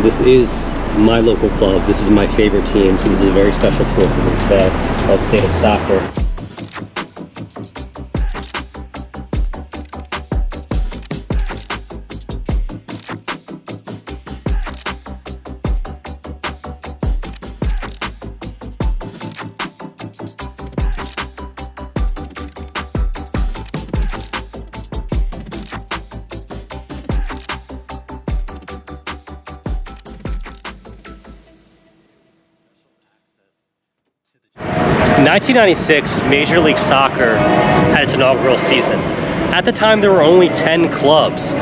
This is my local club. This is my favorite team, so this is a very special tour for me today. Let's stay at soccer. In 1996, Major League Soccer had its inaugural season. At the time, there were only 10 clubs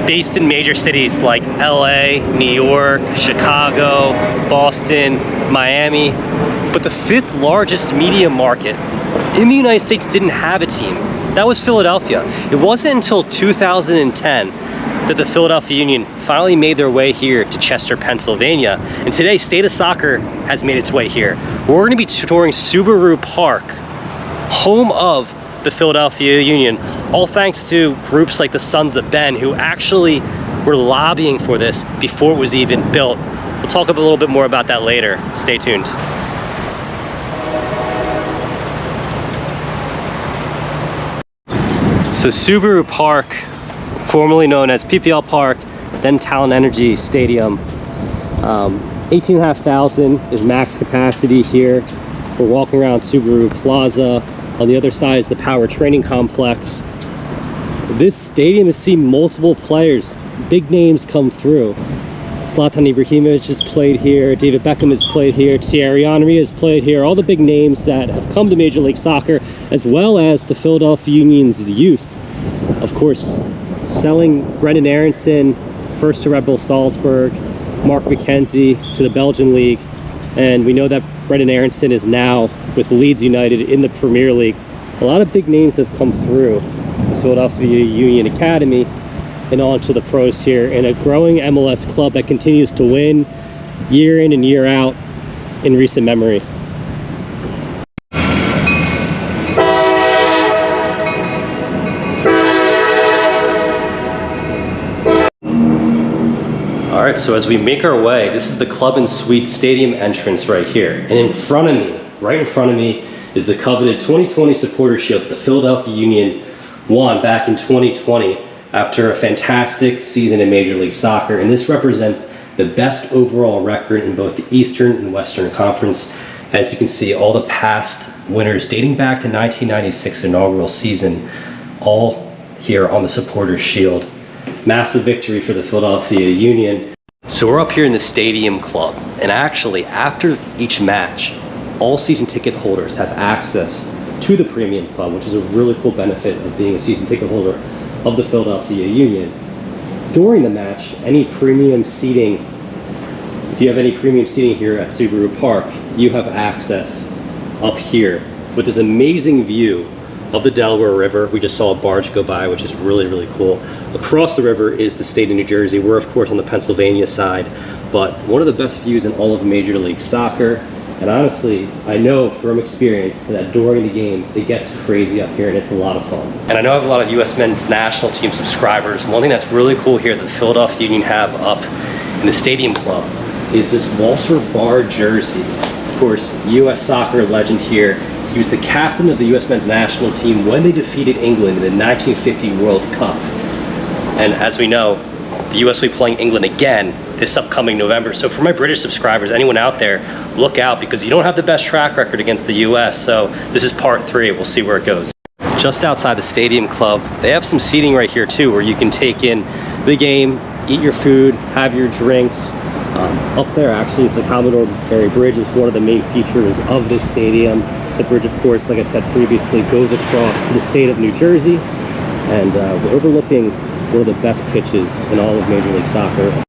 based in major cities like LA, New York, Chicago, Boston, Miami. But the fifth largest media market in the United States didn't have a team. That was Philadelphia. It wasn't until 2010 that the Philadelphia Union finally made their way here to Chester, Pennsylvania. And today, State of Soccer has made its way here. We're gonna be touring Subaru Park, home of the Philadelphia Union, all thanks to groups like the Sons of Ben, who actually were lobbying for this before it was even built. We'll talk a little bit more about that later. Stay tuned. So Subaru Park, formerly known as PPL Park, then Talen Energy Stadium. 18,500 is max capacity here. We're walking around Subaru Plaza. On the other side is the Power Training Complex. This stadium has seen multiple players, big names come through. Zlatan Ibrahimovic has played here, David Beckham has played here, Thierry Henry has played here, all the big names that have come to Major League Soccer, as well as the Philadelphia Union's youth. Of course, selling Brendan Aronson first to Red Bull Salzburg, Mark McKenzie to the Belgian League, and we know that Brendan Aronson is now with Leeds United in the Premier League. A lot of big names have come through the Philadelphia Union Academy and on to the pros here, and a growing MLS club that continues to win year in and year out in recent memory. All right, so as we make our way, this is the Club and Suite Stadium entrance right here. And in front of me, right in front of me, is the coveted 2020 Supporter Shield that the Philadelphia Union won back in 2020 after a fantastic season in Major League Soccer. And this represents the best overall record in both the Eastern and Western Conference. As you can see, all the past winners dating back to 1996 inaugural season, all here on the Supporter Shield. Massive victory for the Philadelphia Union. So we're up here in the Stadium Club, and actually after each match, all season ticket holders have access to the Premium Club, which is a really cool benefit of being a season ticket holder of the Philadelphia Union. During the match, any premium seating, if you have any premium seating here at Subaru Park, you have access up here with this amazing view of the Delaware River. We just saw a barge go by, which is really, really cool. Across the river is the state of New Jersey. We're of course on the Pennsylvania side, but one of the best views in all of Major League Soccer. And honestly, I know from experience that during the games, it gets crazy up here and it's a lot of fun. And I know I have a lot of US men's national team subscribers. One thing that's really cool here that the Philadelphia Union have up in the Stadium Club is this Walter Barr jersey. Of course, US soccer legend here. He was the captain of the US men's national team when they defeated England in the 1950 World Cup. And as we know, the US will be playing England again this upcoming November. So for my British subscribers, anyone out there, look out, because you don't have the best track record against the US. So this is part 3, we'll see where it goes. Just outside the Stadium Club, they have some seating right here too, where you can take in the game, eat your food, have your drinks. Up there actually is the Commodore Barry Bridge. It's one of the main features of this stadium. The bridge, of course, like I said previously, goes across to the state of New Jersey, and we're overlooking one of the best pitches in all of Major League Soccer.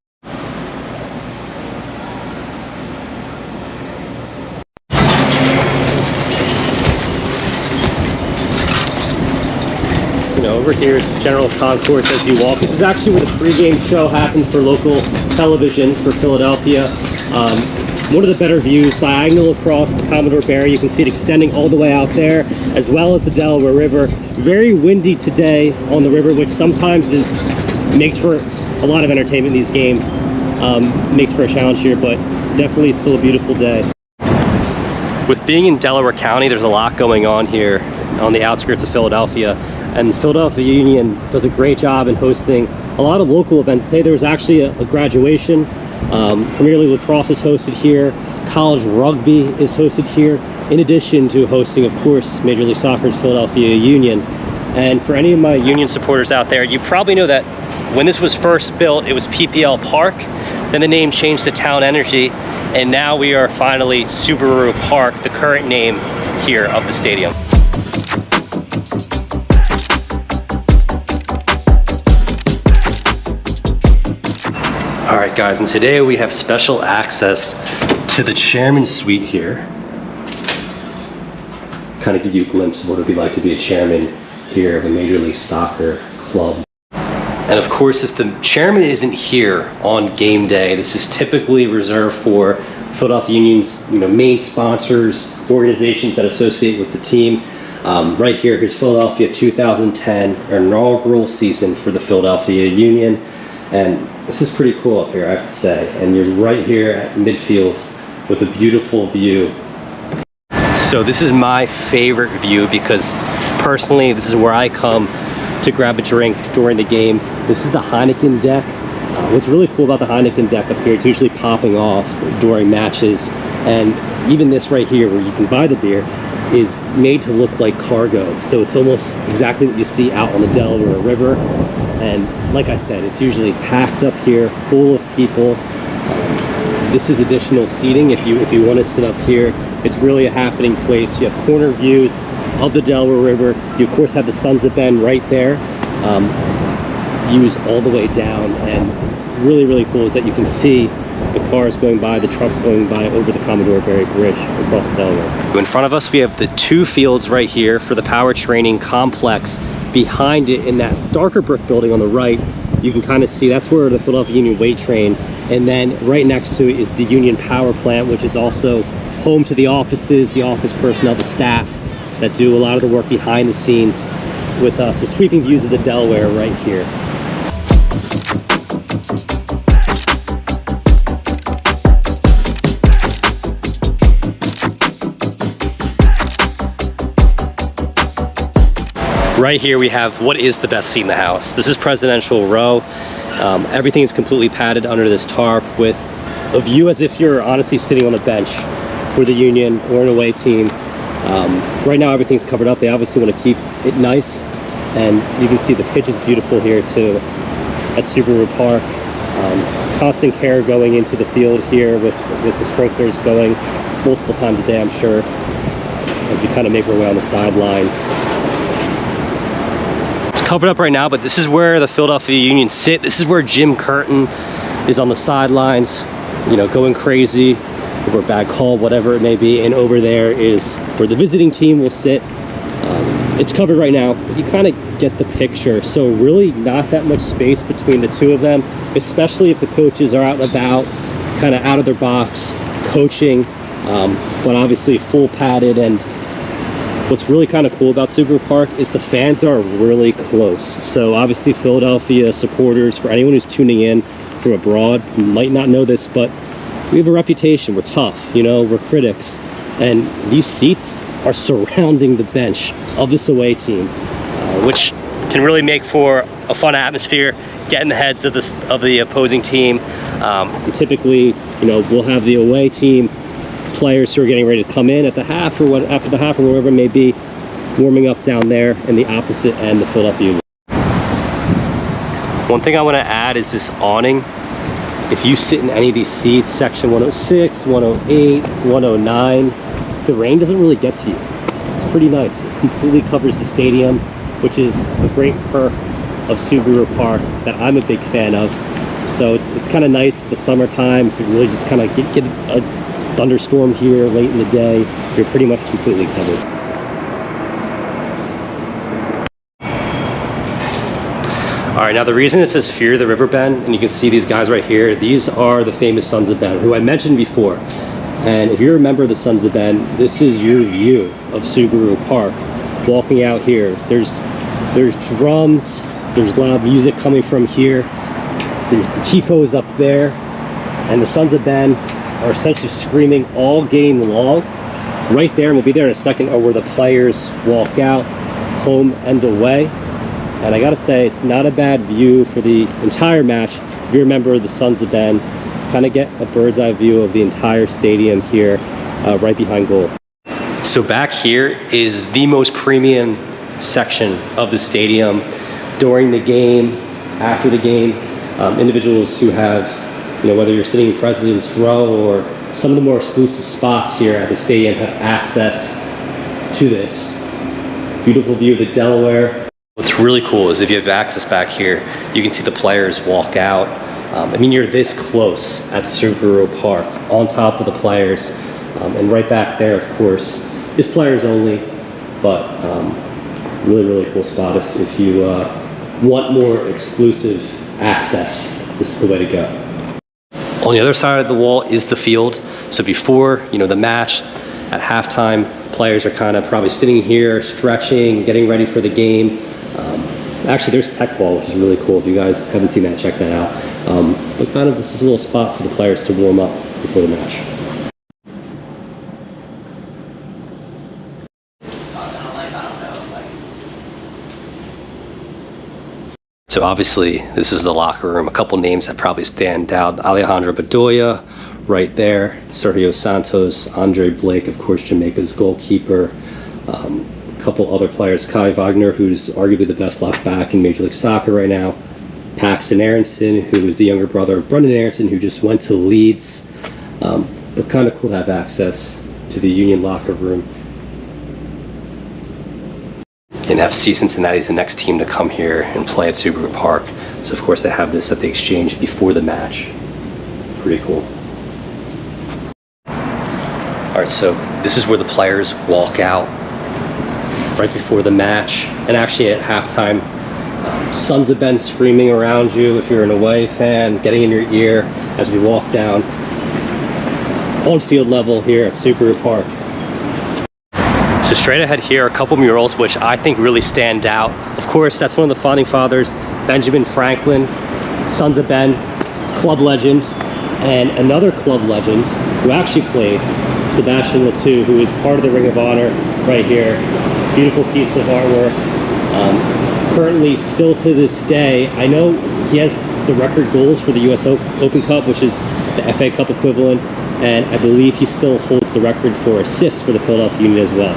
Over here is the general concourse as you walk. This is actually where the pregame show happens for local television for Philadelphia. One of the better views, diagonal across the Commodore Barry. You can see it extending all the way out there, as well as the Delaware River. Very windy today on the river, which sometimes makes for a lot of entertainment in these games. makes for a challenge here, but definitely still a beautiful day. With being in Delaware County, there's a lot going on here on the outskirts of Philadelphia, and Philadelphia Union does a great job in hosting a lot of local events. Today there was actually a graduation. Premier League lacrosse is hosted here. College rugby is hosted here, in addition to hosting, of course, Major League Soccer's Philadelphia Union. And for any of my Union supporters out there, you probably know that when this was first built, it was PPL Park. Then the name changed to Talen Energy, and now we are finally Subaru Park, the current name here of the stadium. All right, guys, and today we have special access to the chairman's suite here. Kind of give you a glimpse of what it would be like to be a chairman here of a Major League Soccer club. And of course, if the chairman isn't here on game day, this is typically reserved for Philadelphia Union's main sponsors, organizations that associate with the team. Right here, here's Philadelphia 2010 inaugural season for the Philadelphia Union. And this is pretty cool up here, I have to say. And you're right here at midfield with a beautiful view. So this is my favorite view because personally, this is where I come to grab a drink during the game. This is the Heineken deck. What's really cool about the Heineken deck up here, it's usually popping off during matches. And even this right here, where you can buy the beer, is made to look like cargo. So it's almost exactly what you see out on the Delaware River. And like I said, it's usually packed up here, full of people. This is additional seating if you want to sit up here. It's really a happening place. You have corner views of the Delaware River. You of course have the Sons of Ben right there. Views all the way down, and really cool is that you can see the cars going by, the trucks going by over the Commodore Barry Bridge across the Delaware. In front of us we have the two fields right here for the power training complex. Behind it, in that darker brick building on the right, you can kind of see that's where the Philadelphia Union weight train, and then right next to it is the Union Power Plant, which is also home to the offices, the office personnel, the staff that do a lot of the work behind the scenes with some sweeping views of the Delaware right here. Right here we have what is the best seat in the house. This is presidential row. Everything is completely padded under this tarp with a view as if you're honestly sitting on the bench for the Union or an away team. Right now everything's covered up. They obviously want to keep it nice, and you can see the pitch is beautiful here too at Subaru Park. Constant care going into the field here with the sprinklers going multiple times a day, I'm sure, as we kind of make our way on the sidelines. Covered up right now, but this is where the Philadelphia Union sit. This is where Jim Curtin is on the sidelines, going crazy over a bad call, whatever it may be. And over there is where the visiting team will sit. It's covered right now, but you kind of get the picture. So really not that much space between the two of them, especially if the coaches are out and about, kind of out of their box, coaching, but obviously full padded. And what's really kind of cool about Subaru Park is the fans are really close. So obviously Philadelphia supporters, for anyone who's tuning in from abroad, might not know this, but we have a reputation. We're tough, we're critics. And these seats are surrounding the bench of this away team, which can really make for a fun atmosphere, get in the heads of the opposing team. And typically, we'll have the away team players who are getting ready to come in at the half or after the half or whatever it may be, warming up down there in the opposite end of Philadelphia Union. One thing I want to add is this awning. If you sit in any of these seats, section 106, 108, 109, the rain doesn't really get to you. It's pretty nice. It completely covers the stadium, which is a great perk of Subaru Park that I'm a big fan of. So it's kind of nice the summertime if you really just kind of get a thunderstorm here late in the day, you're pretty much completely covered. All right, now the reason it says Fear the River Ben, and you can see these guys right here, these are the famous Sons of Ben, who I mentioned before. And if you're a member of the Sons of Ben, this is your view of Subaru Park. Walking out here, there's drums, there's loud music coming from here, there's the tifos up there, and the Sons of Ben are essentially screaming all game long. Right there, and we'll be there in a second, are where the players walk out, home and away. And I gotta say, it's not a bad view for the entire match. If you remember the Sons of Ben, kind of get a bird's eye view of the entire stadium here, right behind goal. So back here is the most premium section of the stadium. During the game, after the game, individuals who have, whether you're sitting in President's Row or some of the more exclusive spots here at the stadium, have access to this beautiful view of the Delaware. What's really cool is if you have access back here, you can see the players walk out. I mean, you're this close at Subaru Park, on top of the players. And right back there, of course, is players only, but really, really cool spot. If you want more exclusive access, this is the way to go. On the other side of the wall is the field. So before, the match, at halftime, players are kind of probably sitting here, stretching, getting ready for the game. Actually, there's tech ball, which is really cool. If you guys haven't seen that, check that out. But kind of just a little spot for the players to warm up before the match. So obviously, this is the locker room. A couple names that probably stand out. Alejandro Bedoya, right there. Sergio Santos, Andre Blake, of course, Jamaica's goalkeeper. A couple other players. Kai Wagner, who's arguably the best left back in Major League Soccer right now. Paxton Aronson, who is the younger brother of Brendan Aronson, who just went to Leeds. But kind of cool to have access to the Union locker room. And FC Cincinnati is the next team to come here and play at Subaru Park. So of course they have this at the exchange before the match. Pretty cool. All right, so this is where the players walk out right before the match. And actually at halftime, Sons of Ben screaming around you if you're an away fan, getting in your ear as we walk down on field level here at Subaru Park. So straight ahead here are a couple murals which I think really stand out. Of course, that's one of the founding fathers, Benjamin Franklin, Sons of Ben, club legend, and another club legend who actually played, Sebastian Latou, who is part of the Ring of Honor right here. Beautiful piece of artwork. Currently, still to this day, I know he has the record goals for the US Open Cup, which is the FA Cup equivalent, and I believe he still holds the record for assists for the Philadelphia Union as well.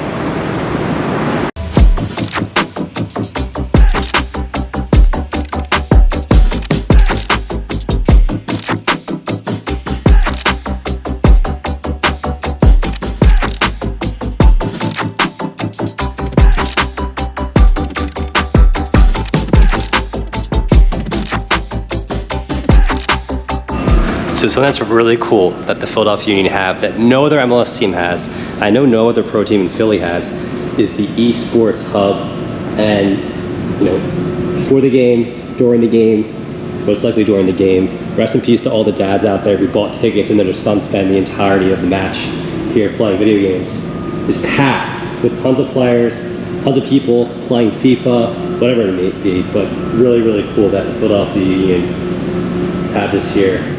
So something that's really cool that the Philadelphia Union have that no other MLS team has, I know no other pro team in Philly has, is the ESports Hub. And before the game, during the game, most likely during the game, rest in peace to all the dads out there who bought tickets and let their sons spend the entirety of the match here playing video games. It's packed with tons of players, tons of people playing FIFA, whatever it may be, but really, really cool that the Philadelphia Union have this here.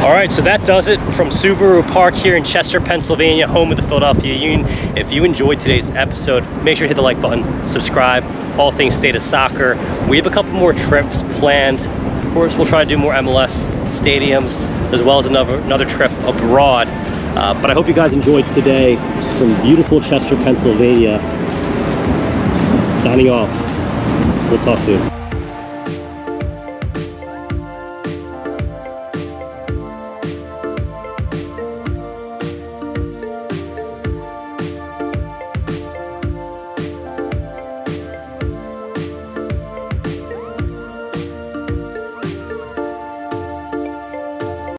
All right, so that does it from Subaru Park here in Chester, Pennsylvania, home of the Philadelphia Union. If you enjoyed today's episode, make sure to hit the like button, subscribe, all things state of soccer. We have a couple more trips planned. Of course, we'll try to do more MLS stadiums, as well as another trip abroad. But I hope you guys enjoyed today from beautiful Chester, Pennsylvania. Signing off. We'll talk soon.